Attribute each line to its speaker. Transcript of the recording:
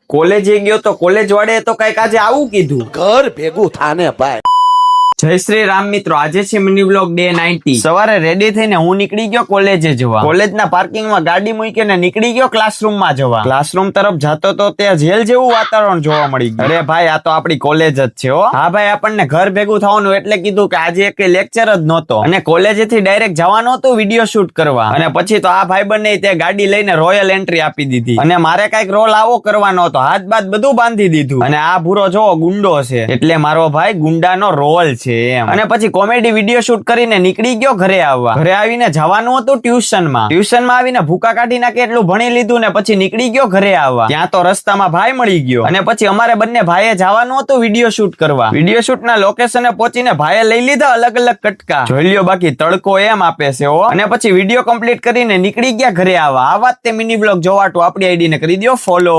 Speaker 1: કોલેજે ગયો તો કોલેજ વાળે તો કઈક આજે આવું કીધું.
Speaker 2: ઘર ભેગું થાને ભાઈ.
Speaker 1: જય શ્રી રામ મિત્રો, આજે છે મિની બ્લોગ ડે 90. સવારે રેડી થઈને હું નીકળી ગયો કોલેજે જવા. કોલેજના પાર્કિંગમાં ગાડી મૂકીને નીકળી ગયો ક્લાસરૂમમાં જવા. ક્લાસરૂમ તરફ જતો તો ત્યાં જેલ જેવું વાતાવરણ જોવા મળી ગયું. અરે ભાઈ, આ તો આપણી કોલેજ જ છે હો. હા ભાઈ, આપણને ઘર ભેગું થવાનું એટલે કીધું કે આજે એક લેક્ચર જ નહોતો અને કોલેજેથી ડાયરેક્ટ જવાનું હતું વિડીયો શૂટ કરવા. અને પછી તો આ ભાઈ બંને તે ગાડી લઈને રોયલ એન્ટ્રી આપી દીધી અને મારે કઈક રોલ આવો કરવાનો હતો. હાથ બાદ બધું બાંધી દીધું અને આ ભૂરો જોવો ગુંડો છે એટલે મારો ભાઈ ગુંડાનો રોલ છે એમ. અને પછી કોમેડી વિડીયો શૂટ કરીને નીકળી ગયો ઘરે આવવા. ઘરે આવીને જવાનું હતું ટ્યુશનમાં આવીને ભૂકા કાઢી નાખે એટલું ભણી લીધું ને પછી નીકળી ગયો ઘરે આવવા. ત્યાં તો રસ્તામાં ભાઈ મળી ગયો અને પછી અમારે બંને ભાઈએ જવાનું હતું વિડીયો શૂટ કરવા. વિડીયો શૂટ ના લોકેશને પહોંચીને ભાઈએ લઈ લીધા અલગ અલગ કટકા. જોઈ લ્યો બાકી તડકો એમ આપે છે હો. અને પછી વિડીયો કમ્પ્લીટ કરીને નીકળી ગયા ઘરે આવવા. આ વાત તે મિની બ્લોગ જોવાટું આપણી આઈડી ને કરી દો ફોલો.